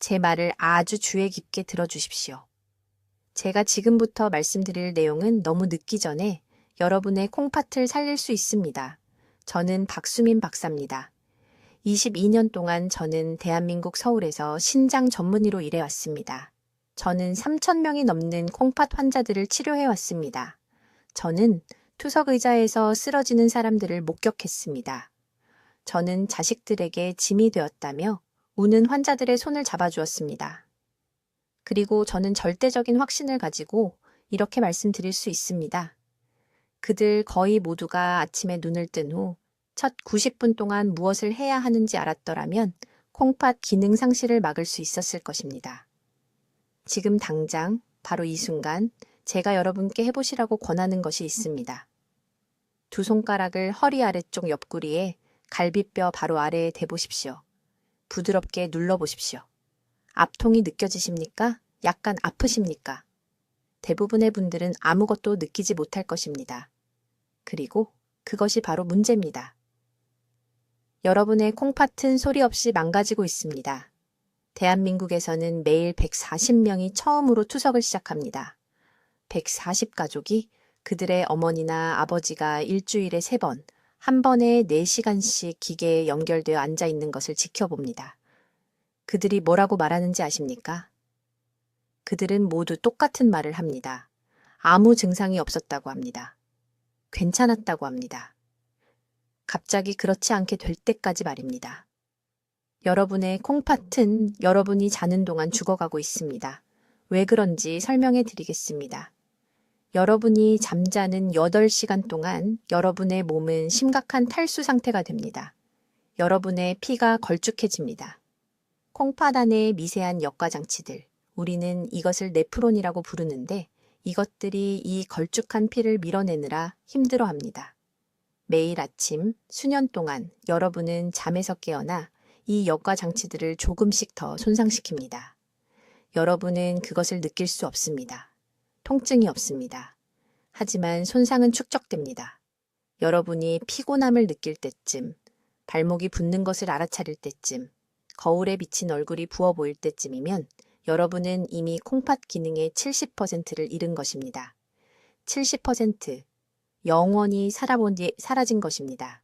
제 말을 아주 주의 깊게 들어주십시오. 제가 지금부터 말씀드릴 내용은 너무 늦기 전에 여러분의 콩팥을 살릴 수 있습니다. 저는 박수민 박사입니다. 22년 동안 저는 대한민국 서울에서 신장 전문의로 일해왔습니다. 저는 3,000명이 넘는 콩팥 환자들을 치료해왔습니다. 저는 투석 의자에서 쓰러지는 사람들을 목격했습니다. 저는 자식들에게 짐이 되었다며 우는 환자들의 손을 잡아주었습니다. 그리고 저는 절대적인 확신을 가지고 이렇게 말씀드릴 수 있습니다. 그들 거의 모두가 아침에 눈을 뜬 후 첫 90분 동안 무엇을 해야 하는지 알았더라면 콩팥 기능 상실을 막을 수 있었을 것입니다. 지금 당장 바로 이 순간 제가 여러분께 해보시라고 권하는 것이 있습니다. 두 손가락을 허리 아래쪽 옆구리에 갈비뼈 바로 아래에 대보십시오. 부드럽게 눌러보십시오. 압통이 느껴지십니까? 약간 아프십니까? 대부분의 분들은 아무것도 느끼지 못할 것입니다. 그리고 그것이 바로 문제입니다. 여러분의 콩팥은 소리 없이 망가지고 있습니다. 대한민국에서는 매일 140명이 처음으로 투석을 시작합니다. 140가족이 그들의 어머니나 아버지가 일주일에 3번, 한 번에 4시간씩 기계에 연결되어 앉아 있는 것을 지켜봅니다. 그들이 뭐라고 말하는지 아십니까? 그들은 모두 똑같은 말을 합니다. 아무 증상이 없었다고 합니다. 괜찮았다고 합니다. 갑자기 그렇지 않게 될 때까지 말입니다. 여러분의 콩팥은 여러분이 자는 동안 죽어가고 있습니다. 왜 그런지 설명해 드리겠습니다. 여러분이 잠자는 8시간 동안 여러분의 몸은 심각한 탈수 상태가 됩니다. 여러분의 피가 걸쭉해집니다. 콩팥 안의 미세한 역과장치들, 우리는 이것을 네프론이라고 부르는데 이것들이 이 걸쭉한 피를 밀어내느라 힘들어합니다. 매일 아침 수년 동안 여러분은 잠에서 깨어나 이 역과장치들을 조금씩 더 손상시킵니다. 여러분은 그것을 느낄 수 없습니다. 통증이 없습니다. 하지만 손상은 축적됩니다. 여러분이 피곤함을 느낄 때쯤, 발목이 붓는 것을 알아차릴 때쯤, 거울에 비친 얼굴이 부어 보일 때쯤이면 여러분은 이미 콩팥 기능의 70%를 잃은 것입니다. 70%, 영원히 사라진 것입니다.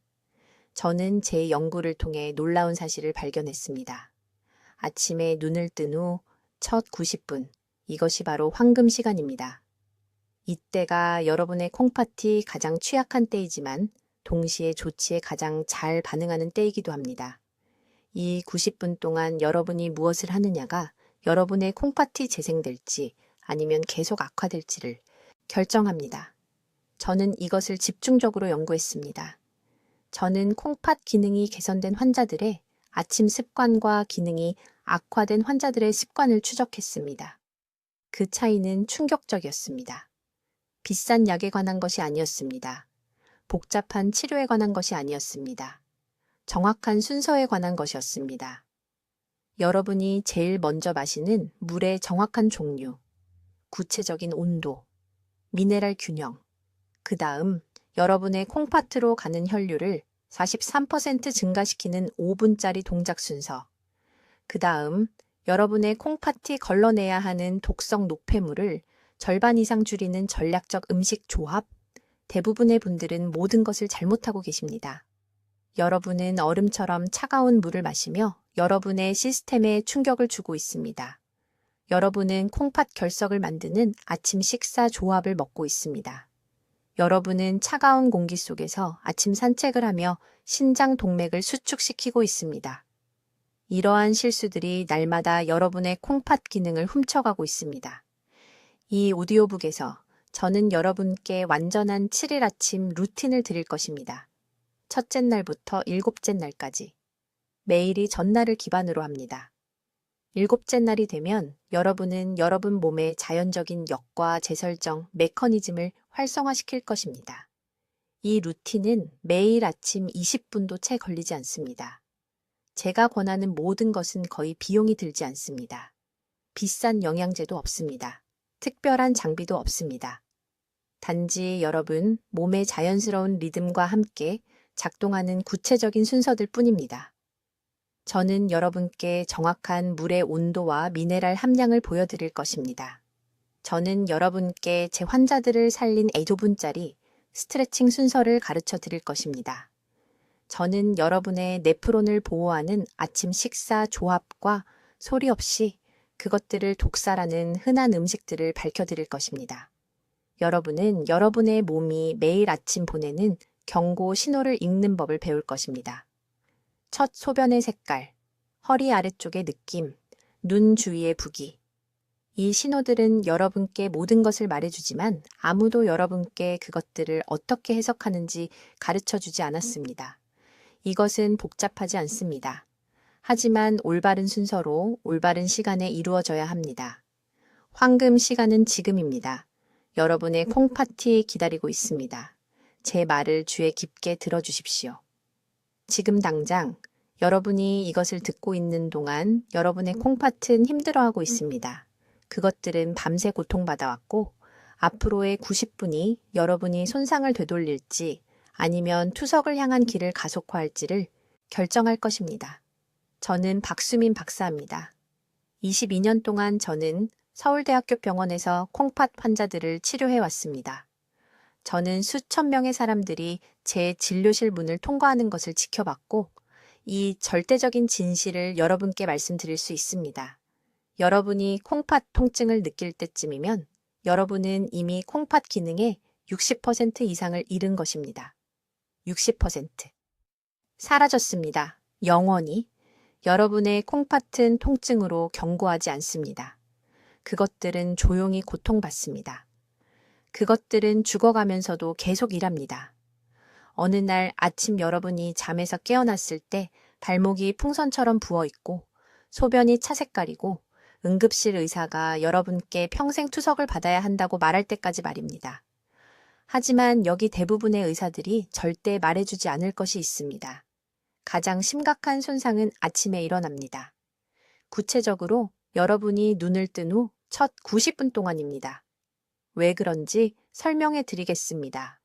저는 제 연구를 통해 놀라운 사실을 발견했습니다. 아침에 눈을 뜬 후 첫 90분, 이것이 바로 황금 시간입니다. 이때가 여러분의 콩팥이 가장 취약한 때이지만 동시에 조치에 가장 잘 반응하는 때이기도 합니다. 이 90분 동안 여러분이 무엇을 하느냐가 여러분의 콩팥이 재생될지 아니면 계속 악화될지를 결정합니다. 저는 이것을 집중적으로 연구했습니다. 저는 콩팥 기능이 개선된 환자들의 아침 습관과 기능이 악화된 환자들의 습관을 추적했습니다. 그 차이는 충격적이었습니다. 비싼 약에 관한 것이 아니었습니다. 복잡한 치료에 관한 것이 아니었습니다. 정확한 순서에 관한 것이었습니다. 여러분이 제일 먼저 마시는 물의 정확한 종류, 구체적인 온도, 미네랄 균형, 그 다음 여러분의 콩팥으로 가는 혈류를 43% 증가시키는 5분짜리 동작 순서, 그 다음 여러분의 콩팥이 걸러내야 하는 독성 노폐물을 절반 이상 줄이는 전략적 음식 조합, 대부분의 분들은 모든 것을 잘못하고 계십니다. 여러분은 얼음처럼 차가운 물을 마시며 여러분의 시스템에 충격을 주고 있습니다. 여러분은 콩팥 결석을 만드는 아침 식사 조합을 먹고 있습니다. 여러분은 차가운 공기 속에서 아침 산책을 하며 신장 동맥을 수축시키고 있습니다. 이러한 실수들이 날마다 여러분의 콩팥 기능을 훔쳐가고 있습니다. 이 오디오북에서 저는 여러분께 완전한 7일 아침 루틴을 드릴 것입니다. 첫째 날부터 7째 날까지. 매일이 전날을 기반으로 합니다. 7째 날이 되면 여러분은 여러분 몸의 자연적인 역과 재설정, 메커니즘을 활성화시킬 것입니다. 이 루틴은 매일 아침 20분도 채 걸리지 않습니다. 제가 권하는 모든 것은 거의 비용이 들지 않습니다. 비싼 영양제도 없습니다. 특별한 장비도 없습니다. 단지 여러분 몸의 자연스러운 리듬과 함께 작동하는 구체적인 순서들 뿐입니다. 저는 여러분께 정확한 물의 온도와 미네랄 함량을 보여드릴 것입니다. 저는 여러분께 제 환자들을 살린 5분짜리 스트레칭 순서를 가르쳐 드릴 것입니다. 저는 여러분의 네프론을 보호하는 아침 식사 조합과 소리 없이 그것들을 독살하는 흔한 음식들을 밝혀드릴 것입니다. 여러분은 여러분의 몸이 매일 아침 보내는 경고 신호를 읽는 법을 배울 것입니다. 첫 소변의 색깔, 허리 아래쪽의 느낌, 눈 주위의 부기. 이 신호들은 여러분께 모든 것을 말해주지만 아무도 여러분께 그것들을 어떻게 해석하는지 가르쳐 주지 않았습니다. 이것은 복잡하지 않습니다. 하지만 올바른 순서로 올바른 시간에 이루어져야 합니다. 황금 시간은 지금입니다. 여러분의 콩파티 기다리고 있습니다. 제 말을 귀에 깊게 들어주십시오. 지금 당장 여러분이 이것을 듣고 있는 동안 여러분의 콩팥은 힘들어하고 있습니다. 그것들은 밤새 고통받아왔고 앞으로의 90분이 여러분이 손상을 되돌릴지 아니면 투석을 향한 길을 가속화할지를 결정할 것입니다. 저는 박수민 박사입니다. 22년 동안 저는 서울대학교 병원에서 콩팥 환자들을 치료해 왔습니다. 저는 수천 명의 사람들이 제 진료실 문을 통과하는 것을 지켜봤고 이 절대적인 진실을 여러분께 말씀드릴 수 있습니다. 여러분이 콩팥 통증을 느낄 때쯤이면 여러분은 이미 콩팥 기능의 60% 이상을 잃은 것입니다. 60%. 사라졌습니다. 영원히. 여러분의 콩팥은 통증으로 경고하지 않습니다. 그것들은 조용히 고통받습니다. 그것들은 죽어가면서도 계속 일합니다. 어느 날 아침 여러분이 잠에서 깨어났을 때 발목이 풍선처럼 부어있고 소변이 차색깔이고 응급실 의사가 여러분께 평생 투석을 받아야 한다고 말할 때까지 말입니다. 하지만 여기 대부분의 의사들이 절대 말해주지 않을 것이 있습니다. 가장 심각한 손상은 아침에 일어납니다. 구체적으로 여러분이 눈을 뜬 후 첫 90분 동안입니다. 왜 그런지 설명해 드리겠습니다.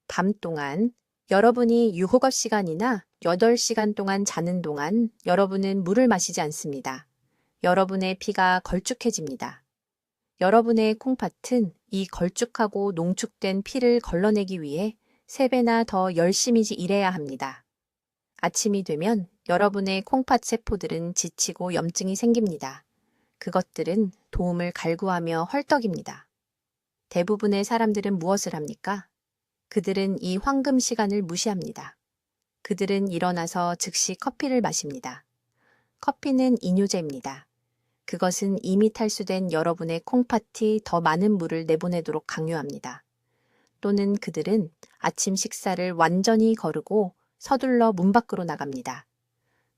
밤 동안 여러분이 유혹업 시간이나 8시간 동안 자는 동안 여러분은 물을 마시지 않습니다. 여러분의 피가 걸쭉해집니다. 여러분의 콩팥은 이 걸쭉하고 농축된 피를 걸러내기 위해 3배나 더 열심히 일해야 합니다. 아침이 되면 여러분의 콩팥 세포들은 지치고 염증이 생깁니다. 그것들은 도움을 갈구하며 헐떡입니다. 대부분의 사람들은 무엇을 합니까? 그들은 이 황금 시간을 무시합니다. 그들은 일어나서 즉시 커피를 마십니다. 커피는 이뇨제입니다. 그것은 이미 탈수된 여러분의 콩팥이 더 많은 물을 내보내도록 강요합니다. 또는 그들은 아침 식사를 완전히 거르고 서둘러 문 밖으로 나갑니다.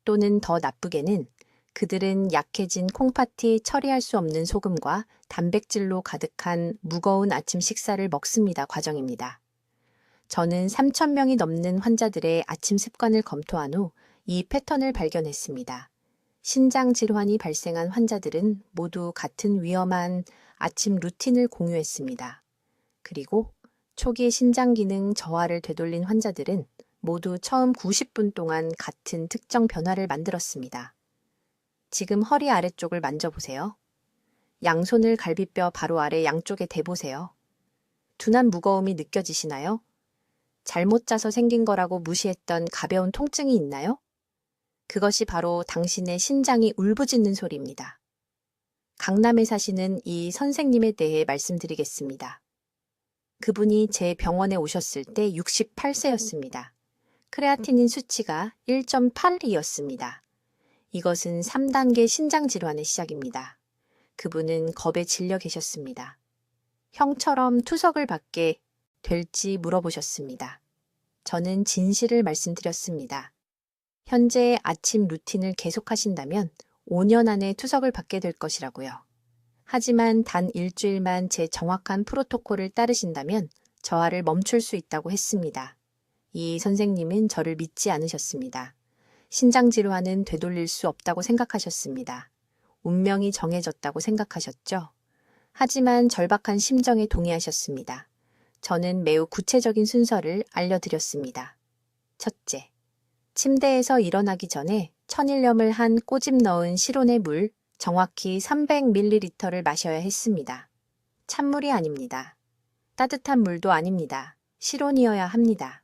또는 더 나쁘게는 그들은 약해진 콩팥이 처리할 수 없는 소금과 단백질로 가득한 무거운 아침 식사를 먹습니다. 과정입니다. 저는 3,000명이 넘는 환자들의 아침 습관을 검토한 후 이 패턴을 발견했습니다. 신장 질환이 발생한 환자들은 모두 같은 위험한 아침 루틴을 공유했습니다. 그리고 초기 신장 기능 저하를 되돌린 환자들은 모두 처음 90분 동안 같은 특정 변화를 만들었습니다. 지금 허리 아래쪽을 만져보세요. 양손을 갈비뼈 바로 아래 양쪽에 대보세요. 둔한 무거움이 느껴지시나요? 잘못 짜서 생긴 거라고 무시했던 가벼운 통증이 있나요? 그것이 바로 당신의 신장이 울부짖는 소리입니다. 강남에 사시는 이 선생님에 대해 말씀드리겠습니다. 그분이 제 병원에 오셨을 때 68세였습니다. 크레아티닌 수치가 1.8이었습니다. 이것은 3단계 신장 질환의 시작입니다. 그분은 겁에 질려 계셨습니다. 형처럼 투석을 받게 될지 물어보셨습니다. 저는 진실을 말씀드렸습니다. 현재의 아침 루틴을 계속하신다면 5년 안에 투석을 받게 될 것이라고요. 하지만 단 일주일만 제 정확한 프로토콜을 따르신다면 저하를 멈출 수 있다고 했습니다. 이 선생님은 저를 믿지 않으셨습니다. 신장 질환은 되돌릴 수 없다고 생각하셨습니다. 운명이 정해졌다고 생각하셨죠? 하지만 절박한 심정에 동의하셨습니다. 저는 매우 구체적인 순서를 알려드렸습니다. 첫째, 침대에서 일어나기 전에 천일염을 한 꼬집 넣은 실온의 물, 정확히 300ml를 마셔야 했습니다. 찬물이 아닙니다. 따뜻한 물도 아닙니다. 실온이어야 합니다.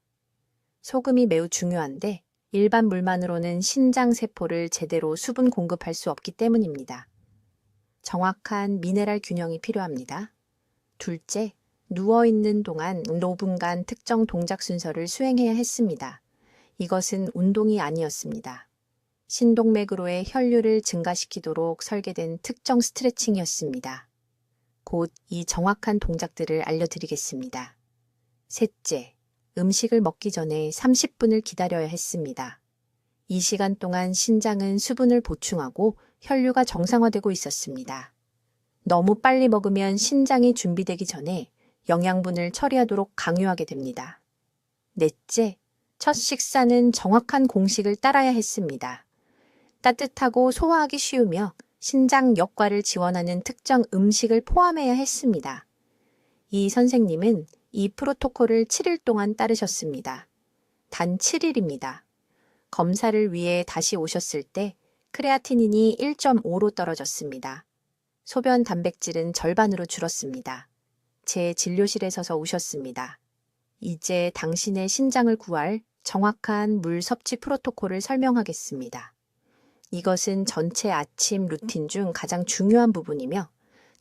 소금이 매우 중요한데 일반 물만으로는 신장 세포를 제대로 수분 공급할 수 없기 때문입니다. 정확한 미네랄 균형이 필요합니다. 둘째, 누워있는 동안 5분간 특정 동작 순서를 수행해야 했습니다. 이것은 운동이 아니었습니다. 신동맥으로의 혈류를 증가시키도록 설계된 특정 스트레칭이었습니다. 곧 이 정확한 동작들을 알려드리겠습니다. 셋째, 음식을 먹기 전에 30분을 기다려야 했습니다. 이 시간 동안 신장은 수분을 보충하고 혈류가 정상화되고 있었습니다. 너무 빨리 먹으면 신장이 준비되기 전에 영양분을 처리하도록 강요하게 됩니다. 넷째, 첫 식사는 정확한 공식을 따라야 했습니다. 따뜻하고 소화하기 쉬우며 신장 역과를 지원하는 특정 음식을 포함해야 했습니다. 이 선생님은 이 프로토콜을 7일 동안 따르셨습니다. 단 7일입니다. 검사를 위해 다시 오셨을 때 크레아티닌이 1.5로 떨어졌습니다. 소변 단백질은 절반으로 줄었습니다. 제 진료실에 서서 우셨습니다. 이제 당신의 신장을 구할 정확한 물 섭취 프로토콜을 설명하겠습니다. 이것은 전체 아침 루틴 중 가장 중요한 부분이며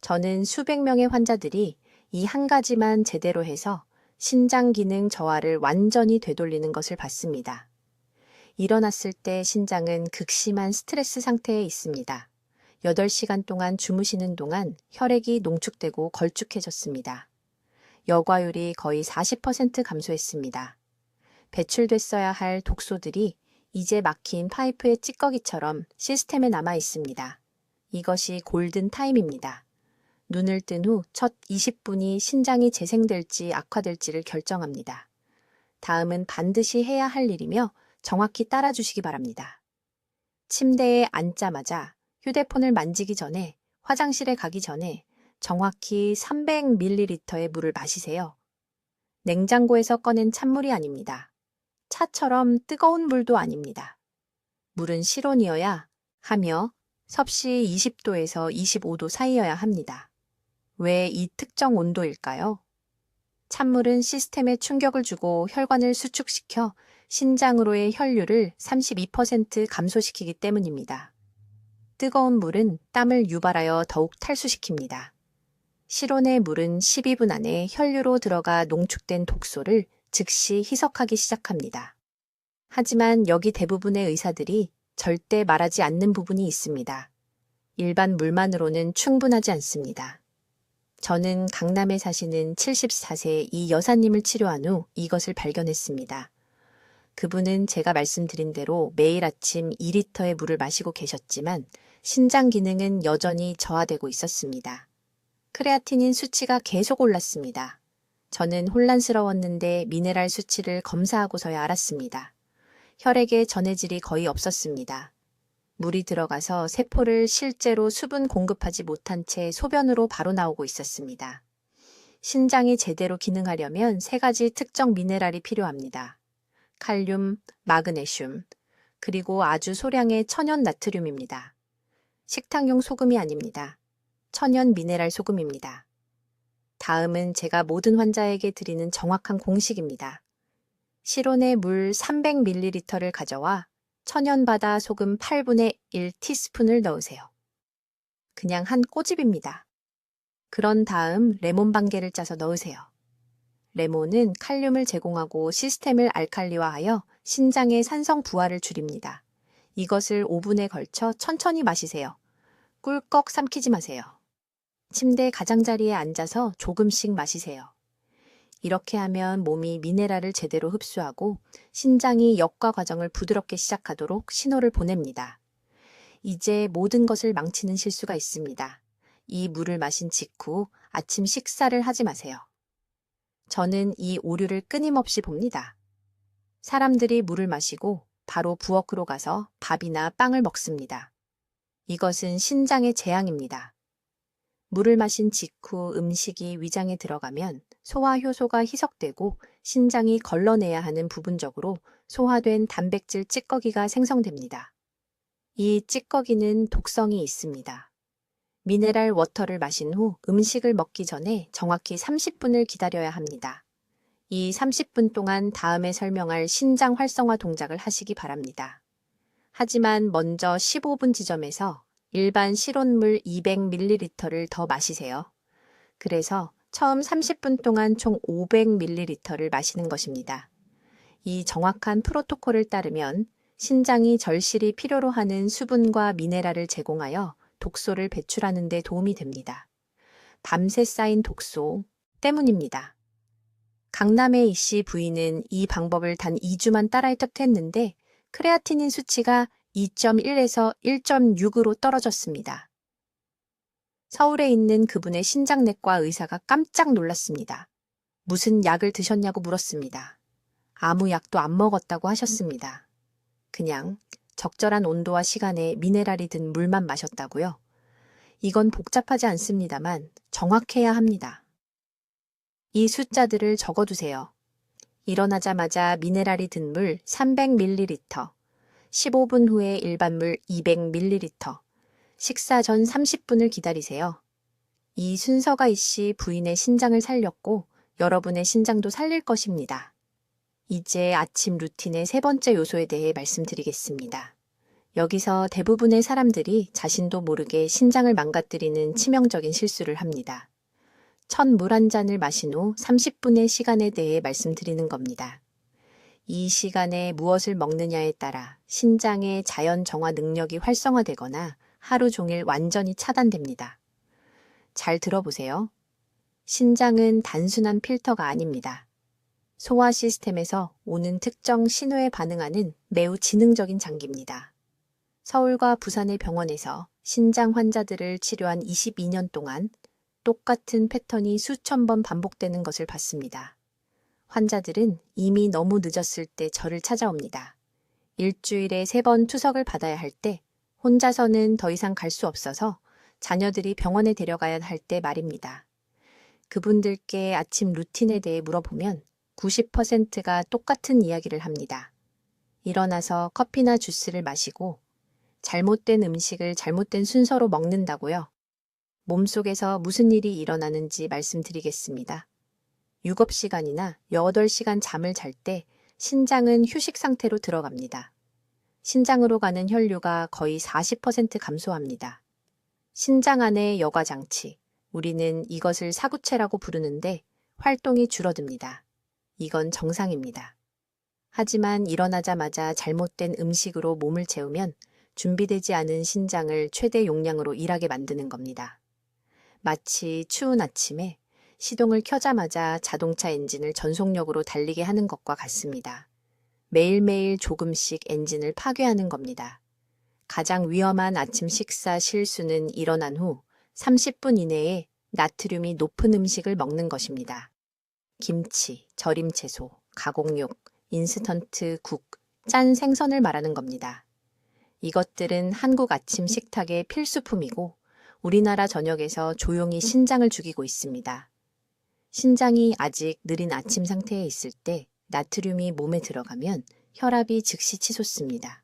저는 수백 명의 환자들이 이 한 가지만 제대로 해서 신장 기능 저하를 완전히 되돌리는 것을 봤습니다. 일어났을 때 신장은 극심한 스트레스 상태에 있습니다. 8시간 동안 주무시는 동안 혈액이 농축되고 걸쭉해졌습니다. 여과율이 거의 40% 감소했습니다. 배출됐어야 할 독소들이 이제 막힌 파이프의 찌꺼기처럼 시스템에 남아 있습니다. 이것이 골든 타임입니다. 눈을 뜬 후 첫 20분이 신장이 재생될지 악화될지를 결정합니다. 다음은 반드시 해야 할 일이며 정확히 따라주시기 바랍니다. 침대에 앉자마자 휴대폰을 만지기 전에 화장실에 가기 전에 정확히 300ml의 물을 마시세요. 냉장고에서 꺼낸 찬물이 아닙니다. 차처럼 뜨거운 물도 아닙니다. 물은 실온이어야 하며 섭씨 20도에서 25도 사이여야 합니다. 왜 이 특정 온도일까요? 찬물은 시스템에 충격을 주고 혈관을 수축시켜 신장으로의 혈류를 32% 감소시키기 때문입니다. 뜨거운 물은 땀을 유발하여 더욱 탈수시킵니다. 실온의 물은 12분 안에 혈류로 들어가 농축된 독소를 즉시 희석하기 시작합니다. 하지만 여기 대부분의 의사들이 절대 말하지 않는 부분이 있습니다. 일반 물만으로는 충분하지 않습니다. 저는 강남에 사시는 74세 이 여사님을 치료한 후 이것을 발견했습니다. 그분은 제가 말씀드린 대로 매일 아침 2리터의 물을 마시고 계셨지만 신장 기능은 여전히 저하되고 있었습니다. 크레아티닌 수치가 계속 올랐습니다. 저는 혼란스러웠는데 미네랄 수치를 검사하고서야 알았습니다. 혈액에 전해질이 거의 없었습니다. 물이 들어가서 세포를 실제로 수분 공급하지 못한 채 소변으로 바로 나오고 있었습니다. 신장이 제대로 기능하려면 3가지 특정 미네랄이 필요합니다. 칼륨, 마그네슘, 그리고 아주 소량의 천연 나트륨입니다. 식탁용 소금이 아닙니다. 천연 미네랄 소금입니다. 다음은 제가 모든 환자에게 드리는 정확한 공식입니다. 실온의 물 300ml를 가져와 천연바다 소금 8분의 1티스푼을 넣으세요. 그냥 한 꼬집입니다. 그런 다음 레몬 반개를 짜서 넣으세요. 레몬은 칼륨을 제공하고 시스템을 알칼리화하여 신장의 산성 부하를 줄입니다. 이것을 5분에 걸쳐 천천히 마시세요. 꿀꺽 삼키지 마세요. 침대 가장자리에 앉아서 조금씩 마시세요. 이렇게 하면 몸이 미네랄을 제대로 흡수하고 신장이 역과 과정을 부드럽게 시작하도록 신호를 보냅니다. 이제 모든 것을 망치는 실수가 있습니다. 이 물을 마신 직후 아침 식사를 하지 마세요. 저는 이 오류를 끊임없이 봅니다. 사람들이 물을 마시고 바로 부엌으로 가서 밥이나 빵을 먹습니다. 이것은 신장의 재앙입니다. 물을 마신 직후 음식이 위장에 들어가면 소화 효소가 희석되고 신장이 걸러내야 하는 부분적으로 소화된 단백질 찌꺼기가 생성됩니다. 이 찌꺼기는 독성이 있습니다. 미네랄 워터를 마신 후 음식을 먹기 전에 정확히 30분을 기다려야 합니다. 이 30분 동안 다음에 설명할 신장 활성화 동작을 하시기 바랍니다. 하지만 먼저 15분 지점에서 일반 실온물 200ml를 더 마시세요. 그래서 처음 30분 동안 총 500ml를 마시는 것입니다. 이 정확한 프로토콜을 따르면 신장이 절실히 필요로 하는 수분과 미네랄을 제공하여 독소를 배출하는 데 도움이 됩니다. 밤새 쌓인 독소 때문입니다. 강남의 이씨 부인은 이 방법을 단 2주만 따라 했는데 크레아티닌 수치가 2.1에서 1.6으로 떨어졌습니다. 서울에 있는 그분의 신장내과 의사가 깜짝 놀랐습니다. 무슨 약을 드셨냐고 물었습니다. 아무 약도 안 먹었다고 하셨습니다. 그냥 적절한 온도와 시간에 미네랄이 든 물만 마셨다고요? 이건 복잡하지 않습니다만 정확해야 합니다. 이 숫자들을 적어두세요. 일어나자마자 미네랄이 든 물 300ml, 15분 후에 일반물 200ml, 식사 전 30분을 기다리세요. 이 순서가 이씨 부인의 신장을 살렸고 여러분의 신장도 살릴 것입니다. 이제 아침 루틴의 세 번째 요소에 대해 말씀드리겠습니다. 여기서 대부분의 사람들이 자신도 모르게 신장을 망가뜨리는 치명적인 실수를 합니다. 첫 물 한 잔을 마신 후 30분의 시간에 대해 말씀드리는 겁니다. 이 시간에 무엇을 먹느냐에 따라 신장의 자연 정화 능력이 활성화되거나 하루 종일 완전히 차단됩니다. 잘 들어보세요. 신장은 단순한 필터가 아닙니다. 소화 시스템에서 오는 특정 신호에 반응하는 매우 지능적인 장기입니다. 서울과 부산의 병원에서 신장 환자들을 치료한 22년 동안 똑같은 패턴이 수천 번 반복되는 것을 봤습니다. 환자들은 이미 너무 늦었을 때 저를 찾아옵니다. 일주일에 3번 투석을 받아야 할 때 혼자서는 더 이상 갈 수 없어서 자녀들이 병원에 데려가야 할 때 말입니다. 그분들께 아침 루틴에 대해 물어보면 90%가 똑같은 이야기를 합니다. 일어나서 커피나 주스를 마시고 잘못된 음식을 잘못된 순서로 먹는다고요. 몸속에서 무슨 일이 일어나는지 말씀드리겠습니다. 6시간이나 8시간 잠을 잘 때 신장은 휴식 상태로 들어갑니다. 신장으로 가는 혈류가 거의 40% 감소합니다. 신장 안의 여과 장치, 우리는 이것을 사구체라고 부르는데 활동이 줄어듭니다. 이건 정상입니다. 하지만 일어나자마자 잘못된 음식으로 몸을 채우면 준비되지 않은 신장을 최대 용량으로 일하게 만드는 겁니다. 마치 추운 아침에 시동을 켜자마자 자동차 엔진을 전속력으로 달리게 하는 것과 같습니다. 매일매일 조금씩 엔진을 파괴하는 겁니다. 가장 위험한 아침 식사 실수는 일어난 후 30분 이내에 나트륨이 높은 음식을 먹는 것입니다. 김치, 절임 채소, 가공육, 인스턴트 국, 짠 생선을 말하는 겁니다. 이것들은 한국 아침 식탁의 필수품이고 우리나라 전역에서 조용히 신장을 죽이고 있습니다. 신장이 아직 느린 아침 상태에 있을 때 나트륨이 몸에 들어가면 혈압이 즉시 치솟습니다.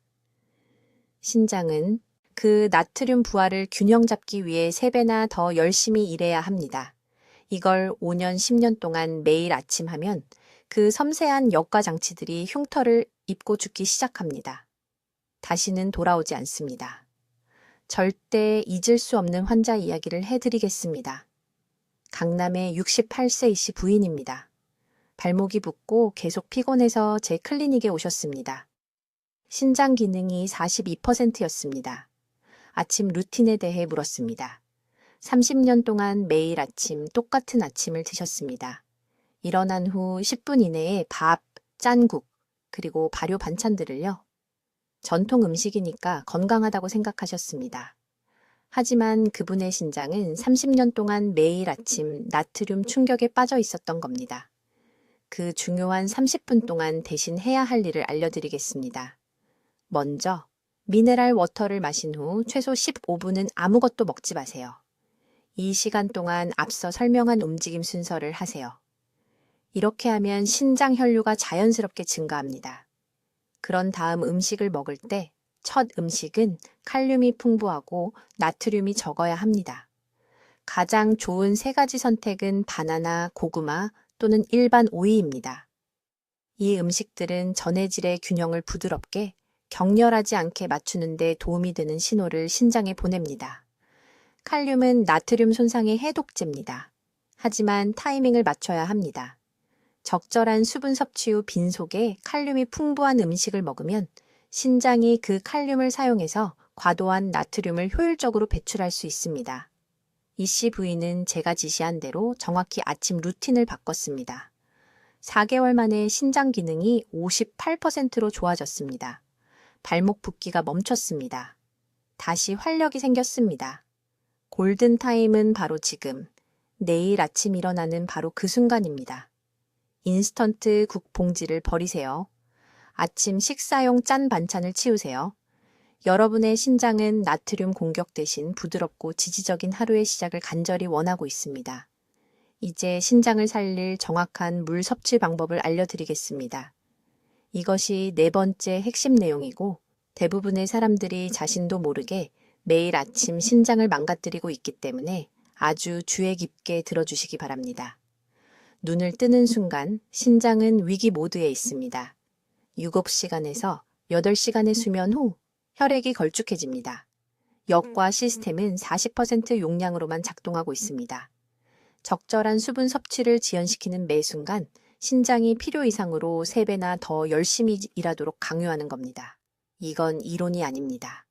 신장은 그 나트륨 부하를 균형 잡기 위해 3배나 더 열심히 일해야 합니다. 이걸 5년, 10년 동안 매일 아침 하면 그 섬세한 역과 장치들이 흉터를 입고 죽기 시작합니다. 다시는 돌아오지 않습니다. 절대 잊을 수 없는 환자 이야기를 해드리겠습니다. 강남의 68세 이씨 부인입니다. 발목이 붓고 계속 피곤해서 제 클리닉에 오셨습니다. 신장 기능이 42%였습니다. 아침 루틴에 대해 물었습니다. 30년 동안 매일 아침 똑같은 아침을 드셨습니다. 일어난 후 10분 이내에 밥, 짠국, 그리고 발효 반찬들을요. 전통 음식이니까 건강하다고 생각하셨습니다. 하지만 그분의 신장은 30년 동안 매일 아침 나트륨 충격에 빠져 있었던 겁니다. 그 중요한 30분 동안 대신 해야 할 일을 알려드리겠습니다. 먼저 미네랄 워터를 마신 후 최소 15분은 아무것도 먹지 마세요. 이 시간 동안 앞서 설명한 움직임 순서를 하세요. 이렇게 하면 신장 혈류가 자연스럽게 증가합니다. 그런 다음 음식을 먹을 때 첫 음식은 칼륨이 풍부하고 나트륨이 적어야 합니다. 가장 좋은 세 가지 선택은 바나나, 고구마 또는 일반 오이입니다. 이 음식들은 전해질의 균형을 부드럽게 격렬하지 않게 맞추는 데 도움이 되는 신호를 신장에 보냅니다. 칼륨은 나트륨 손상의 해독제입니다. 하지만 타이밍을 맞춰야 합니다. 적절한 수분 섭취 후 빈속에 칼륨이 풍부한 음식을 먹으면 신장이 그 칼륨을 사용해서 과도한 나트륨을 효율적으로 배출할 수 있습니다. 이씨 부인은 제가 지시한 대로 정확히 아침 루틴을 바꿨습니다. 4개월 만에 신장 기능이 58%로 좋아졌습니다. 발목 붓기가 멈췄습니다. 다시 활력이 생겼습니다. 골든타임은 바로 지금, 내일 아침 일어나는 바로 그 순간입니다. 인스턴트 국 봉지를 버리세요. 아침 식사용 짠 반찬을 치우세요. 여러분의 신장은 나트륨 공격 대신 부드럽고 지지적인 하루의 시작을 간절히 원하고 있습니다. 이제 신장을 살릴 정확한 물 섭취 방법을 알려드리겠습니다. 이것이 네 번째 핵심 내용이고 대부분의 사람들이 자신도 모르게 매일 아침 신장을 망가뜨리고 있기 때문에 아주 주의 깊게 들어주시기 바랍니다. 눈을 뜨는 순간 신장은 위기 모드에 있습니다. 7시간에서 8시간의 수면 후 혈액이 걸쭉해집니다. 역과 시스템은 40% 용량으로만 작동하고 있습니다. 적절한 수분 섭취를 지연시키는 매 순간 신장이 필요 이상으로 3배나 더 열심히 일하도록 강요하는 겁니다. 이건 이론이 아닙니다.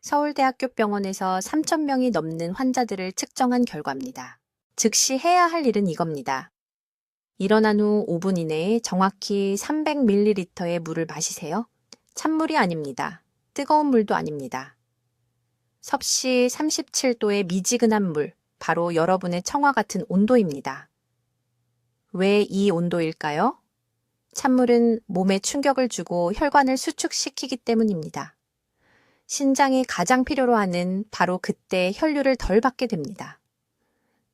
서울대학교 병원에서 3,000명이 넘는 환자들을 측정한 결과입니다. 즉시 해야 할 일은 이겁니다. 일어난 후 5분 이내에 정확히 300ml의 물을 마시세요. 찬물이 아닙니다. 뜨거운 물도 아닙니다. 섭씨 37도의 미지근한 물, 바로 여러분의 청아 같은 온도입니다. 왜 이 온도일까요? 찬물은 몸에 충격을 주고 혈관을 수축시키기 때문입니다. 신장이 가장 필요로 하는 바로 그때 혈류를 덜 받게 됩니다.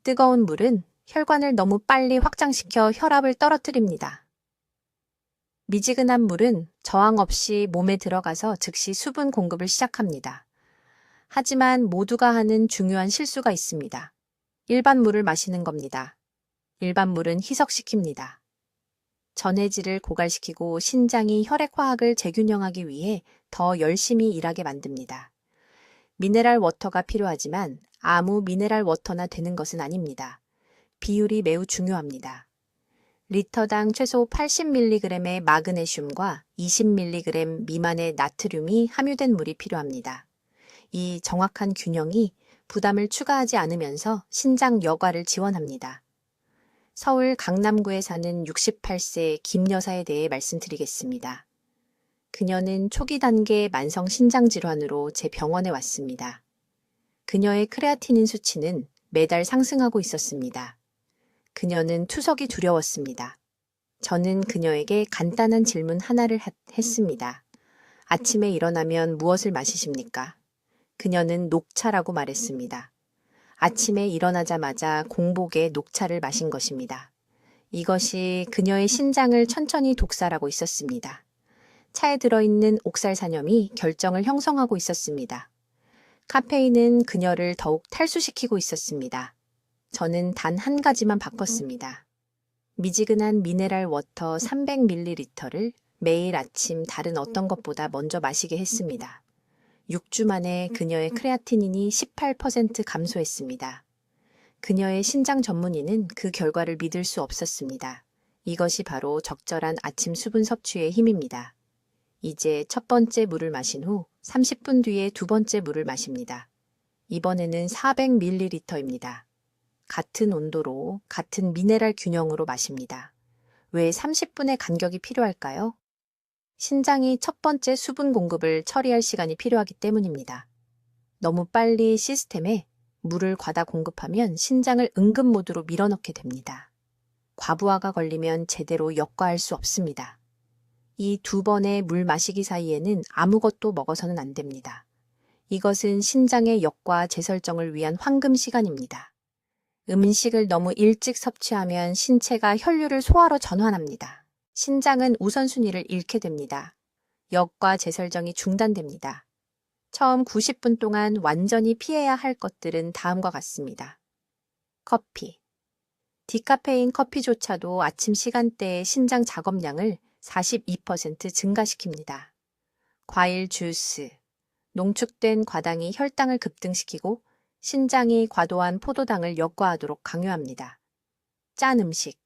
뜨거운 물은 혈관을 너무 빨리 확장시켜 혈압을 떨어뜨립니다. 미지근한 물은 저항 없이 몸에 들어가서 즉시 수분 공급을 시작합니다. 하지만 모두가 하는 중요한 실수가 있습니다. 일반 물을 마시는 겁니다. 일반 물은 희석시킵니다. 전해질을 고갈시키고 신장이 혈액 화학을 재균형하기 위해 더 열심히 일하게 만듭니다. 미네랄 워터가 필요하지만 아무 미네랄 워터나 되는 것은 아닙니다. 비율이 매우 중요합니다. 리터당 최소 80mg의 마그네슘과 20mg 미만의 나트륨이 함유된 물이 필요합니다. 이 정확한 균형이 부담을 추가하지 않으면서 신장 여과를 지원합니다. 서울 강남구에 사는 68세 김 여사에 대해 말씀드리겠습니다. 그녀는 초기 단계 만성 신장 질환으로 제 병원에 왔습니다. 그녀의 크레아티닌 수치는 매달 상승하고 있었습니다. 그녀는 투석이 두려웠습니다. 저는 그녀에게 간단한 질문 하나를 했습니다. 아침에 일어나면 무엇을 마시십니까? 그녀는 녹차라고 말했습니다. 아침에 일어나자마자 공복에 녹차를 마신 것입니다. 이것이 그녀의 신장을 천천히 독살하고 있었습니다. 차에 들어있는 옥살산염이 결정을 형성하고 있었습니다. 카페인은 그녀를 더욱 탈수시키고 있었습니다. 저는 단 한 가지만 바꿨습니다. 미지근한 미네랄 워터 300ml를 매일 아침 다른 어떤 것보다 먼저 마시게 했습니다. 6주 만에 그녀의 크레아티닌이 18% 감소했습니다. 그녀의 신장 전문의는 그 결과를 믿을 수 없었습니다. 이것이 바로 적절한 아침 수분 섭취의 힘입니다. 이제 첫 번째 물을 마신 후 30분 뒤에 두 번째 물을 마십니다. 이번에는 400ml입니다. 같은 온도로 같은 미네랄 균형으로 마십니다. 왜 30분의 간격이 필요할까요? 신장이 첫 번째 수분 공급을 처리할 시간이 필요하기 때문입니다. 너무 빨리 시스템에 물을 과다 공급하면 신장을 응급 모드로 밀어넣게 됩니다. 과부하가 걸리면 제대로 역과할 수 없습니다. 이 두 번의 물 마시기 사이에는 아무것도 먹어서는 안 됩니다. 이것은 신장의 역과 재설정을 위한 황금 시간입니다. 음식을 너무 일찍 섭취하면 신체가 혈류를 소화로 전환합니다. 신장은 우선순위를 잃게 됩니다. 역과 재설정이 중단됩니다. 처음 90분 동안 완전히 피해야 할 것들은 다음과 같습니다. 커피. 디카페인 커피조차도 아침 시간대의 신장 작업량을 42% 증가시킵니다. 과일 주스. 농축된 과당이 혈당을 급등시키고 신장이 과도한 포도당을 역과하도록 강요합니다. 짠 음식.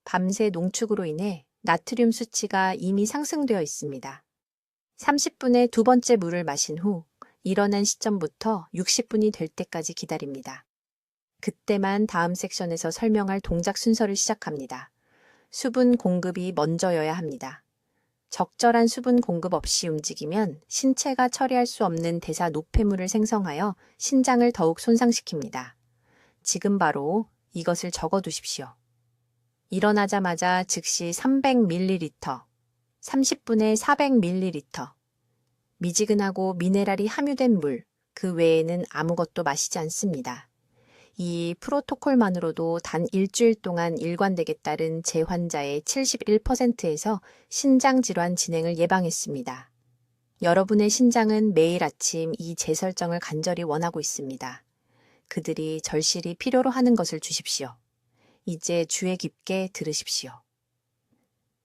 밤새 농축으로 인해 나트륨 수치가 이미 상승되어 있습니다. 30분에 두 번째 물을 마신 후 일어난 시점부터 60분이 될 때까지 기다립니다. 그때만 다음 섹션에서 설명할 동작 순서를 시작합니다. 수분 공급이 먼저여야 합니다. 적절한 수분 공급 없이 움직이면 신체가 처리할 수 없는 대사 노폐물을 생성하여 신장을 더욱 손상시킵니다. 지금 바로 이것을 적어두십시오. 일어나자마자 즉시 300ml, 30분에 400ml, 미지근하고 미네랄이 함유된 물, 그 외에는 아무것도 마시지 않습니다. 이 프로토콜만으로도 단 일주일 동안 일관되게 따른 제 환자의 71%에서 신장질환 진행을 예방했습니다. 여러분의 신장은 매일 아침 이 재설정을 간절히 원하고 있습니다. 그들이 절실히 필요로 하는 것을 주십시오. 이제 주의 깊게 들으십시오.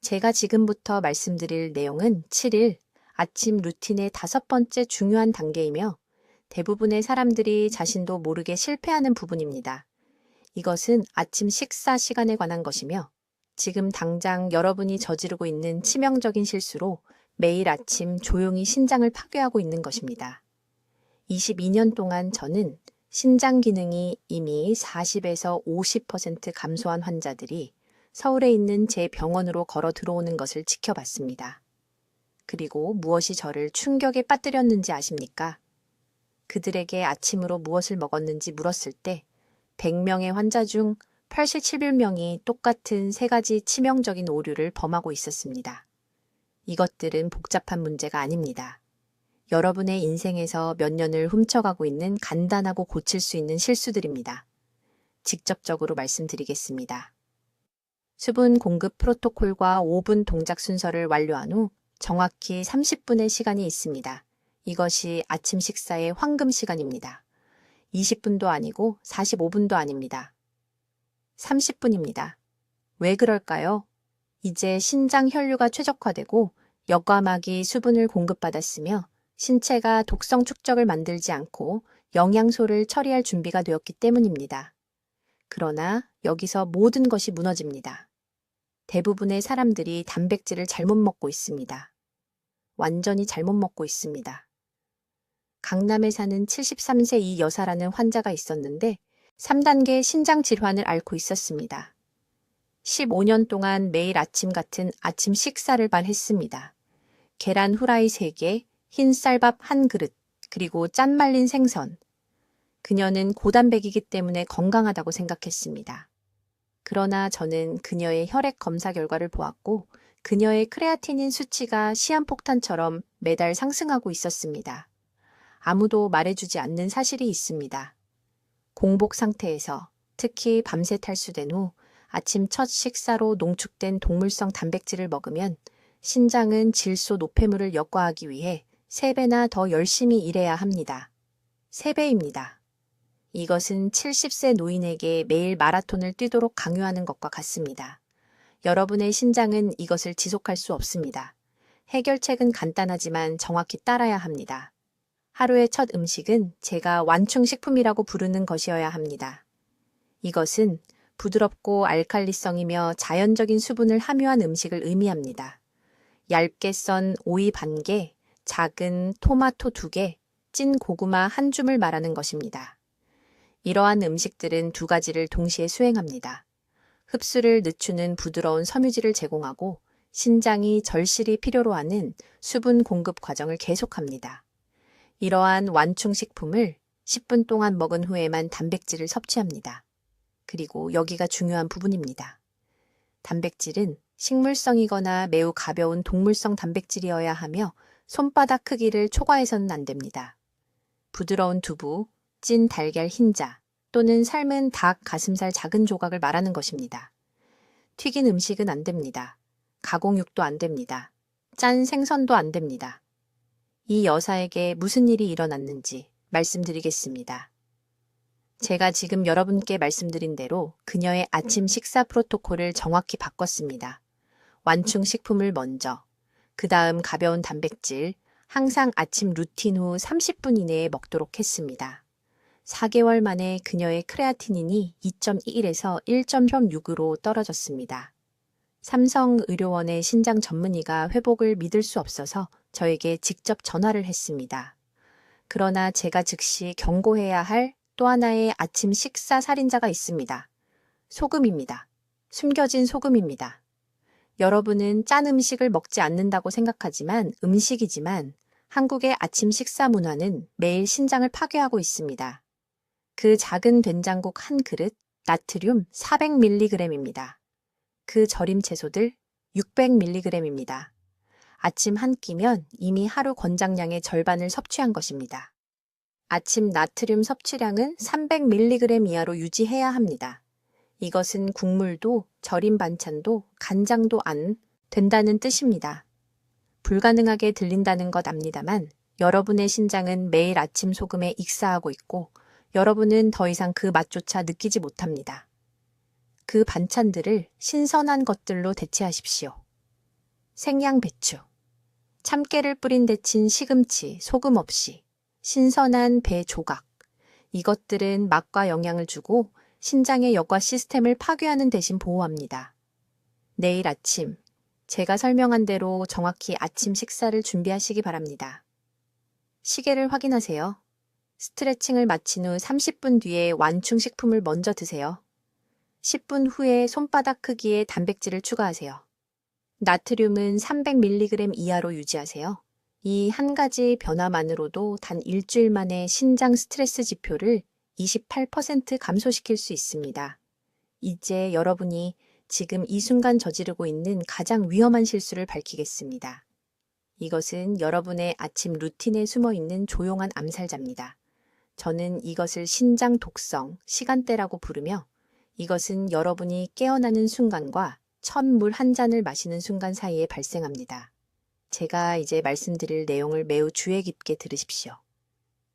제가 지금부터 말씀드릴 내용은 7일 아침 루틴의 5번째 중요한 단계이며 대부분의 사람들이 자신도 모르게 실패하는 부분입니다. 이것은 아침 식사 시간에 관한 것이며 지금 당장 여러분이 저지르고 있는 치명적인 실수로 매일 아침 조용히 신장을 파괴하고 있는 것입니다. 22년 동안 저는 신장 기능이 이미 40에서 50% 감소한 환자들이 서울에 있는 제 병원으로 걸어 들어오는 것을 지켜봤습니다. 그리고 무엇이 저를 충격에 빠뜨렸는지 아십니까? 그들에게 아침으로 무엇을 먹었는지 물었을 때 100명의 환자 중 87명이 똑같은 3가지 치명적인 오류를 범하고 있었습니다. 이것들은 복잡한 문제가 아닙니다. 여러분의 인생에서 몇 년을 훔쳐가고 있는 간단하고 고칠 수 있는 실수들입니다. 직접적으로 말씀드리겠습니다. 수분 공급 프로토콜과 5분 동작 순서를 완료한 후 정확히 30분의 시간이 있습니다. 이것이 아침 식사의 황금 시간입니다. 20분도 아니고 45분도 아닙니다. 30분입니다. 왜 그럴까요? 이제 신장 혈류가 최적화되고 역과막이 수분을 공급받았으며 신체가 독성 축적을 만들지 않고 영양소를 처리할 준비가 되었기 때문입니다. 그러나 여기서 모든 것이 무너집니다. 대부분의 사람들이 단백질을 잘못 먹고 있습니다. 완전히 잘못 먹고 있습니다. 강남에 사는 73세 이 여사라는 환자가 있었는데 3단계 신장 질환을 앓고 있었습니다. 15년 동안 매일 아침 같은 아침 식사를만 했습니다. 계란 후라이 3개, 흰 쌀밥 1그릇, 그리고 짠 말린 생선. 그녀는 고단백이기 때문에 건강하다고 생각했습니다. 그러나 저는 그녀의 혈액 검사 결과를 보았고 그녀의 크레아티닌 수치가 시한폭탄처럼 매달 상승하고 있었습니다. 아무도 말해주지 않는 사실이 있습니다. 공복 상태에서 특히 밤새 탈수된 후 아침 첫 식사로 농축된 동물성 단백질을 먹으면 신장은 질소 노폐물을 역과하기 위해 3배나 더 열심히 일해야 합니다. 3배입니다. 이것은 70세 노인에게 매일 마라톤을 뛰도록 강요하는 것과 같습니다. 여러분의 신장은 이것을 지속할 수 없습니다. 해결책은 간단하지만 정확히 따라야 합니다. 하루의 첫 음식은 제가 완충식품이라고 부르는 것이어야 합니다. 이것은 부드럽고 알칼리성이며 자연적인 수분을 함유한 음식을 의미합니다. 얇게 썬 오이 1개, 작은 토마토 2개, 찐 고구마 1줌을 말하는 것입니다. 이러한 음식들은 2가지를 동시에 수행합니다. 흡수를 늦추는 부드러운 섬유질을 제공하고 신장이 절실히 필요로 하는 수분 공급 과정을 계속합니다. 이러한 완충식품을 10분 동안 먹은 후에만 단백질을 섭취합니다. 그리고 여기가 중요한 부분입니다. 단백질은 식물성이거나 매우 가벼운 동물성 단백질이어야 하며 손바닥 크기를 초과해서는 안 됩니다. 부드러운 두부, 찐 달걀 흰자 또는 삶은 닭, 가슴살 작은 조각을 말하는 것입니다. 튀긴 음식은 안 됩니다. 가공육도 안 됩니다. 짠 생선도 안 됩니다. 이 여사에게 무슨 일이 일어났는지 말씀드리겠습니다. 제가 지금 여러분께 말씀드린 대로 그녀의 아침 식사 프로토콜을 정확히 바꿨습니다. 완충 식품을 먼저, 그 다음 가벼운 단백질, 항상 아침 루틴 후 30분 이내에 먹도록 했습니다. 4개월 만에 그녀의 크레아티닌이 2.1에서 1.6으로 떨어졌습니다. 삼성의료원의 신장 전문의가 회복을 믿을 수 없어서 저에게 직접 전화를 했습니다. 그러나 제가 즉시 경고해야 할 또 하나의 아침 식사 살인자가 있습니다. 소금입니다. 숨겨진 소금입니다. 여러분은 짠 음식을 먹지 않는다고 생각하지만 음식이지만 한국의 아침 식사 문화는 매일 신장을 파괴하고 있습니다. 그 작은 된장국 한 그릇, 나트륨 400mg입니다. 그 절임 채소들 600mg입니다. 아침 한 끼면 이미 하루 권장량의 절반을 섭취한 것입니다. 아침 나트륨 섭취량은 300mg 이하로 유지해야 합니다. 이것은 국물도 절임 반찬도 간장도 안 된다는 뜻입니다. 불가능하게 들린다는 것 압니다만 여러분의 신장은 매일 아침 소금에 익사하고 있고 여러분은 더 이상 그 맛조차 느끼지 못합니다. 그 반찬들을 신선한 것들로 대체하십시오. 생양 배추, 참깨를 뿌린 데친 시금치, 소금 없이 신선한 배 조각. 이것들은 맛과 영양을 주고 신장의 여과 시스템을 파괴하는 대신 보호합니다. 내일 아침, 제가 설명한 대로 정확히 아침 식사를 준비하시기 바랍니다. 시계를 확인하세요. 스트레칭을 마친 후 30분 뒤에 완충 식품을 먼저 드세요. 10분 후에 손바닥 크기의 단백질을 추가하세요. 나트륨은 300mg 이하로 유지하세요. 이 한 가지 변화만으로도 단 일주일 만에 신장 스트레스 지표를 28% 감소시킬 수 있습니다. 이제 여러분이 지금 이 순간 저지르고 있는 가장 위험한 실수를 밝히겠습니다. 이것은 여러분의 아침 루틴에 숨어 있는 조용한 암살자입니다. 저는 이것을 신장 독성, 시간대라고 부르며 이것은 여러분이 깨어나는 순간과 첫 물 한 잔을 마시는 순간 사이에 발생합니다. 제가 이제 말씀드릴 내용을 매우 주의 깊게 들으십시오.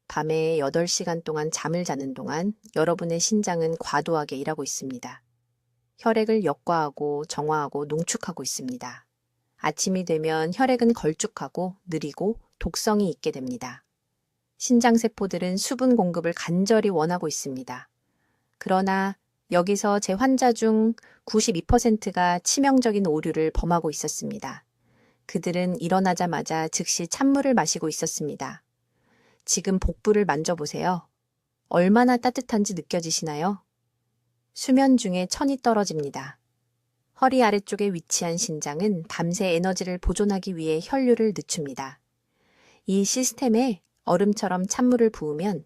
밤에 8시간 동안 잠을 자는 동안 여러분의 신장은 과도하게 일하고 있습니다. 혈액을 역과하고 정화하고 농축하고 있습니다. 아침이 되면 혈액은 걸쭉하고 느리고 독성이 있게 됩니다. 신장세포들은 수분 공급을 간절히 원하고 있습니다. 그러나 여기서 제 환자 중 92%가 치명적인 오류를 범하고 있었습니다. 그들은 일어나자마자 즉시 찬물을 마시고 있었습니다. 지금 복부를 만져보세요. 얼마나 따뜻한지 느껴지시나요? 수면 중에 천이 떨어집니다. 허리 아래쪽에 위치한 신장은 밤새 에너지를 보존하기 위해 혈류를 늦춥니다. 이 시스템에 얼음처럼 찬물을 부으면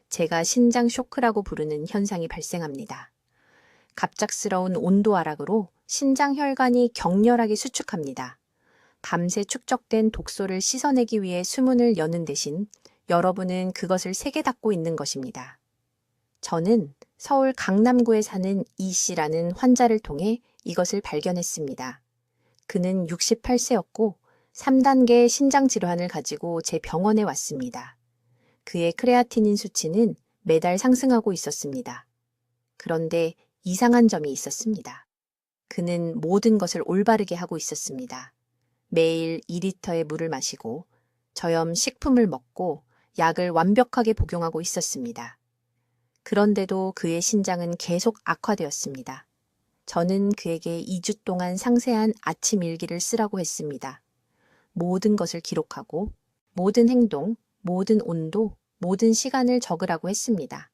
제가 신장 쇼크라고 부르는 현상이 발생합니다. 갑작스러운 온도 하락으로 신장 혈관이 격렬하게 수축합니다. 밤새 축적된 독소를 씻어내기 위해 수문을 여는 대신 여러분은 그것을 세게 닫고 있는 것입니다. 저는 서울 강남구에 사는 이 씨라는 환자를 통해 이것을 발견했습니다. 그는 68세였고 3단계 신장 질환을 가지고 제 병원에 왔습니다. 그의 크레아티닌 수치는 매달 상승하고 있었습니다. 그런데 이상한 점이 있었습니다. 그는 모든 것을 올바르게 하고 있었습니다. 매일 2리터의 물을 마시고 저염 식품을 먹고 약을 완벽하게 복용하고 있었습니다. 그런데도 그의 신장은 계속 악화되었습니다. 저는 그에게 2주 동안 상세한 아침 일기를 쓰라고 했습니다. 모든 것을 기록하고 모든 행동, 모든 온도, 모든 시간을 적으라고 했습니다.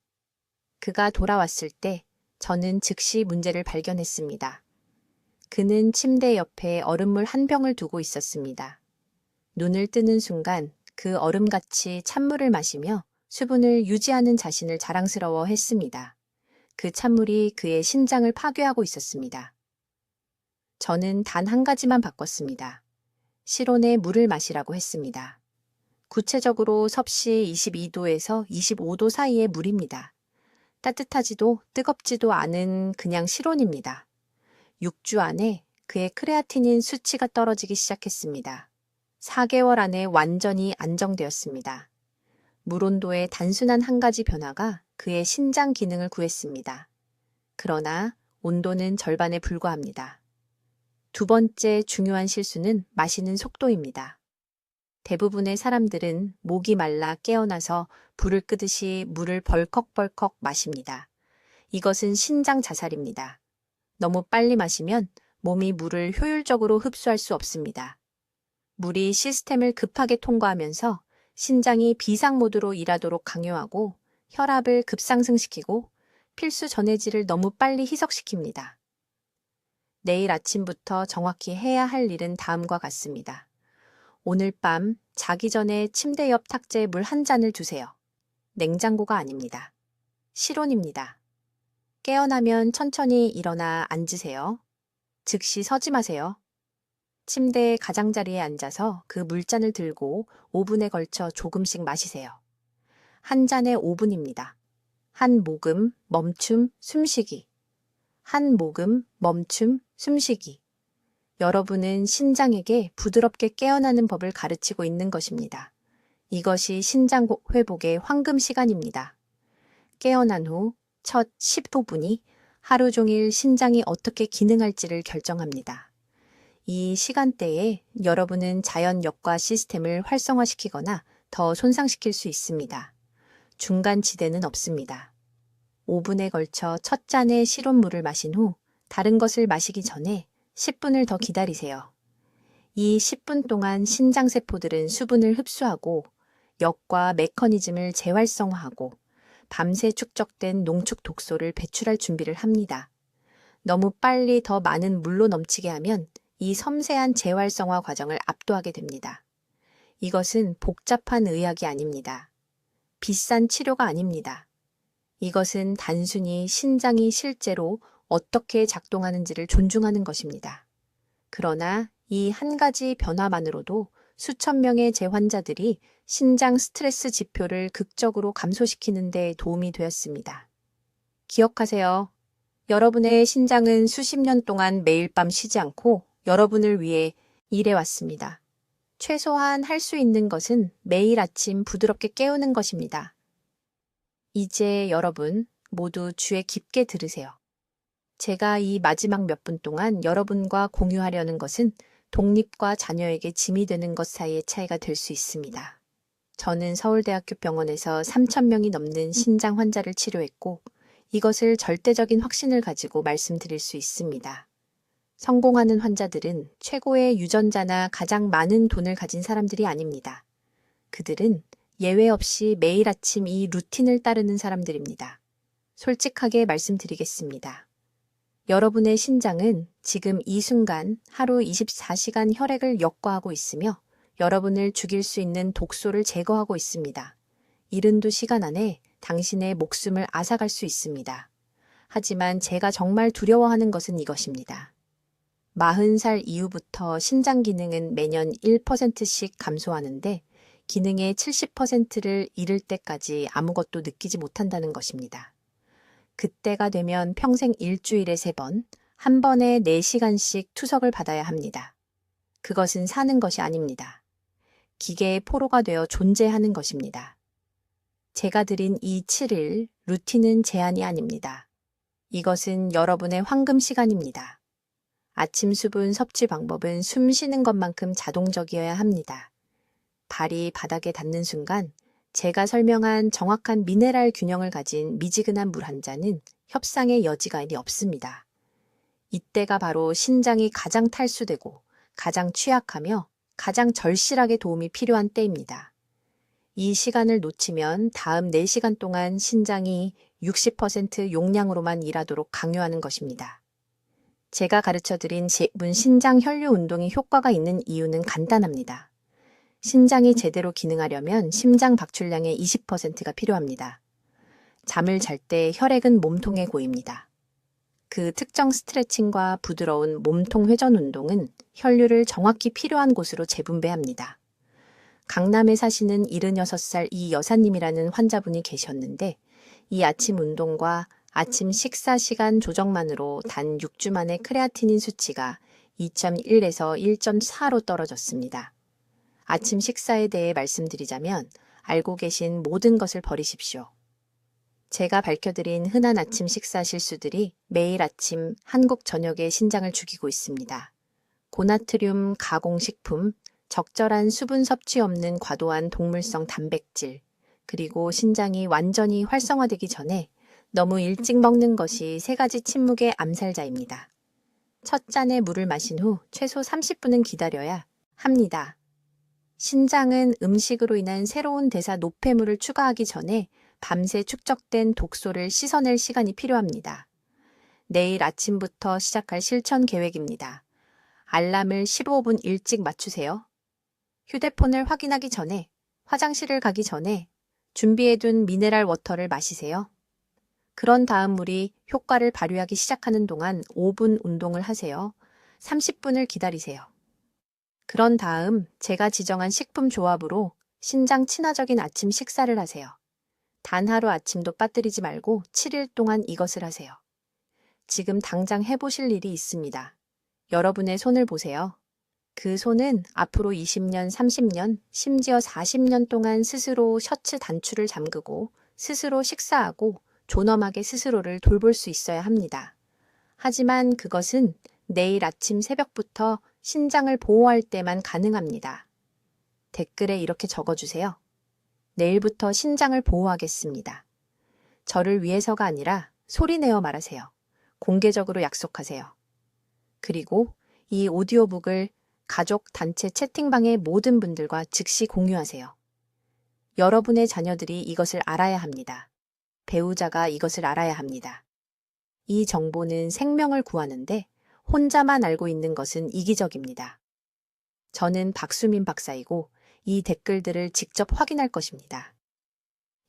그가 돌아왔을 때 저는 즉시 문제를 발견했습니다. 그는 침대 옆에 얼음물 한 병을 두고 있었습니다. 눈을 뜨는 순간 그 얼음같이 찬물을 마시며 수분을 유지하는 자신을 자랑스러워 했습니다. 그 찬물이 그의 신장을 파괴하고 있었습니다. 저는 단 한 가지만 바꿨습니다. 실온에 물을 마시라고 했습니다. 구체적으로 섭씨 22도에서 25도 사이의 물입니다. 따뜻하지도 뜨겁지도 않은 그냥 실온입니다. 6주 안에 그의 크레아티닌 수치가 떨어지기 시작했습니다. 4개월 안에 완전히 안정되었습니다. 물 온도의 단순한 한 가지 변화가 그의 신장 기능을 구했습니다. 그러나 온도는 절반에 불과합니다. 두 번째 중요한 실수는 마시는 속도입니다. 대부분의 사람들은 목이 말라 깨어나서 불을 끄듯이 물을 벌컥벌컥 마십니다. 이것은 신장 자살입니다. 너무 빨리 마시면 몸이 물을 효율적으로 흡수할 수 없습니다. 물이 시스템을 급하게 통과하면서 신장이 비상 모드로 일하도록 강요하고 혈압을 급상승시키고 필수 전해질을 너무 빨리 희석시킵니다. 내일 아침부터 정확히 해야 할 일은 다음과 같습니다. 오늘 밤 자기 전에 침대 옆 탁자에 물 한 잔을 두세요. 냉장고가 아닙니다. 실온입니다. 깨어나면 천천히 일어나 앉으세요. 즉시 서지 마세요. 침대의 가장자리에 앉아서 그 물잔을 들고 5분에 걸쳐 조금씩 마시세요. 한 잔에 5분입니다. 한 모금, 멈춤, 숨쉬기. 한 모금, 멈춤, 숨쉬기. 여러분은 신장에게 부드럽게 깨어나는 법을 가르치고 있는 것입니다. 이것이 신장 회복의 황금 시간입니다. 깨어난 후 첫 15분이 하루 종일 신장이 어떻게 기능할지를 결정합니다. 이 시간대에 여러분은 자연 역과 시스템을 활성화시키거나 더 손상시킬 수 있습니다. 중간 지대는 없습니다. 5분에 걸쳐 첫 잔의 실온물을 마신 후 다른 것을 마시기 전에 10분을 더 기다리세요. 이 10분 동안 신장세포들은 수분을 흡수하고 역과 메커니즘을 재활성화하고 밤새 축적된 농축 독소를 배출할 준비를 합니다. 너무 빨리 더 많은 물로 넘치게 하면 이 섬세한 재활성화 과정을 압도하게 됩니다. 이것은 복잡한 의학이 아닙니다. 비싼 치료가 아닙니다. 이것은 단순히 신장이 실제로 어떻게 작동하는지를 존중하는 것입니다. 그러나 이 한 가지 변화만으로도 수천 명의 재환자들이 신장 스트레스 지표를 극적으로 감소시키는 데 도움이 되었습니다. 기억하세요. 여러분의 신장은 수십 년 동안 매일 밤 쉬지 않고 여러분을 위해 일해왔습니다. 최소한 할 수 있는 것은 매일 아침 부드럽게 깨우는 것입니다. 이제 여러분 모두 주에 깊게 들으세요. 제가 이 마지막 몇 분 동안 여러분과 공유하려는 것은 독립과 자녀에게 짐이 되는 것 사이의 차이가 될 수 있습니다. 저는 서울대학교 병원에서 3,000명이 넘는 신장 환자를 치료했고 이것을 절대적인 확신을 가지고 말씀드릴 수 있습니다. 성공하는 환자들은 최고의 유전자나 가장 많은 돈을 가진 사람들이 아닙니다. 그들은 예외 없이 매일 아침 이 루틴을 따르는 사람들입니다. 솔직하게 말씀드리겠습니다. 여러분의 신장은 지금 이 순간 하루 24시간 혈액을 역과하고 있으며 여러분을 죽일 수 있는 독소를 제거하고 있습니다. 72시간 안에 당신의 목숨을 앗아갈 수 있습니다. 하지만 제가 정말 두려워하는 것은 이것입니다. 40살 이후부터 신장 기능은 매년 1%씩 감소하는데 기능의 70%를 잃을 때까지 아무것도 느끼지 못한다는 것입니다. 그때가 되면 평생 일주일에 3번, 한 번에 4시간씩 투석을 받아야 합니다. 그것은 사는 것이 아닙니다. 기계의 포로가 되어 존재하는 것입니다. 제가 드린 이 7일 루틴은 제한이 아닙니다. 이것은 여러분의 황금 시간입니다. 아침 수분 섭취 방법은 숨 쉬는 것만큼 자동적이어야 합니다. 발이 바닥에 닿는 순간 제가 설명한 정확한 미네랄 균형을 가진 미지근한 물 한 잔은 협상의 여지가 없습니다. 이때가 바로 신장이 가장 탈수되고 가장 취약하며 가장 절실하게 도움이 필요한 때입니다. 이 시간을 놓치면 다음 4시간 동안 신장이 60% 용량으로만 일하도록 강요하는 것입니다. 제가 가르쳐드린 10분 신장 혈류 운동이 효과가 있는 이유는 간단합니다. 신장이 제대로 기능하려면 심장 박출량의 20%가 필요합니다. 잠을 잘 때 혈액은 몸통에 고입니다. 그 특정 스트레칭과 부드러운 몸통 회전 운동은 혈류를 정확히 필요한 곳으로 재분배합니다. 강남에 사시는 76살 이 여사님이라는 환자분이 계셨는데 이 아침 운동과 아침 식사 시간 조정만으로 단 6주 만에 크레아티닌 수치가 2.1에서 1.4로 떨어졌습니다. 아침 식사에 대해 말씀드리자면 알고 계신 모든 것을 버리십시오. 제가 밝혀드린 흔한 아침 식사 실수들이 매일 아침 한국 저녁의 신장을 죽이고 있습니다. 고나트륨 가공식품, 적절한 수분 섭취 없는 과도한 동물성 단백질, 그리고 신장이 완전히 활성화되기 전에 너무 일찍 먹는 것이 3가지 침묵의 암살자입니다. 첫 잔의 물을 마신 후 최소 30분은 기다려야 합니다. 신장은 음식으로 인한 새로운 대사 노폐물을 추가하기 전에 밤새 축적된 독소를 씻어낼 시간이 필요합니다. 내일 아침부터 시작할 실천 계획입니다. 알람을 15분 일찍 맞추세요. 휴대폰을 확인하기 전에, 화장실을 가기 전에 준비해둔 미네랄 워터를 마시세요. 그런 다음 물이 효과를 발휘하기 시작하는 동안 5분 운동을 하세요. 30분을 기다리세요. 그런 다음 제가 지정한 식품 조합으로 신장 친화적인 아침 식사를 하세요. 단 하루 아침도 빠뜨리지 말고 7일 동안 이것을 하세요. 지금 당장 해보실 일이 있습니다. 여러분의 손을 보세요. 그 손은 앞으로 20년, 30년, 심지어 40년 동안 스스로 셔츠 단추를 잠그고 스스로 식사하고 존엄하게 스스로를 돌볼 수 있어야 합니다. 하지만 그것은 내일 아침 새벽부터 신장을 보호할 때만 가능합니다. 댓글에 이렇게 적어주세요. 내일부터 신장을 보호하겠습니다. 저를 위해서가 아니라 소리내어 말하세요. 공개적으로 약속하세요. 그리고 이 오디오북을 가족 단체 채팅방의 모든 분들과 즉시 공유하세요. 여러분의 자녀들이 이것을 알아야 합니다. 배우자가 이것을 알아야 합니다. 이 정보는 생명을 구하는데 혼자만 알고 있는 것은 이기적입니다. 저는 박수민 박사이고 이 댓글들을 직접 확인할 것입니다.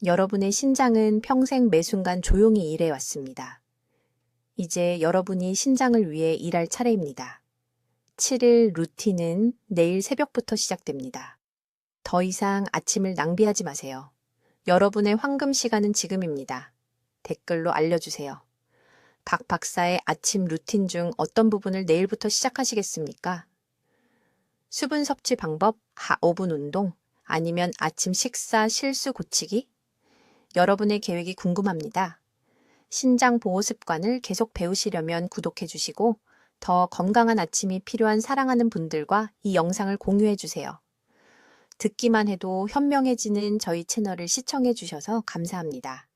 여러분의 신장은 평생 매 순간 조용히 일해왔습니다. 이제 여러분이 신장을 위해 일할 차례입니다. 7일 루틴은 내일 새벽부터 시작됩니다. 더 이상 아침을 낭비하지 마세요. 여러분의 황금 시간은 지금입니다. 댓글로 알려주세요. 박 박사의 아침 루틴 중 어떤 부분을 내일부터 시작하시겠습니까? 수분 섭취 방법, 5분 운동, 아니면 아침 식사 실수 고치기? 여러분의 계획이 궁금합니다. 신장 보호 습관을 계속 배우시려면 구독해 주시고 더 건강한 아침이 필요한 사랑하는 분들과 이 영상을 공유해 주세요. 듣기만 해도 현명해지는 저희 채널을 시청해 주셔서 감사합니다.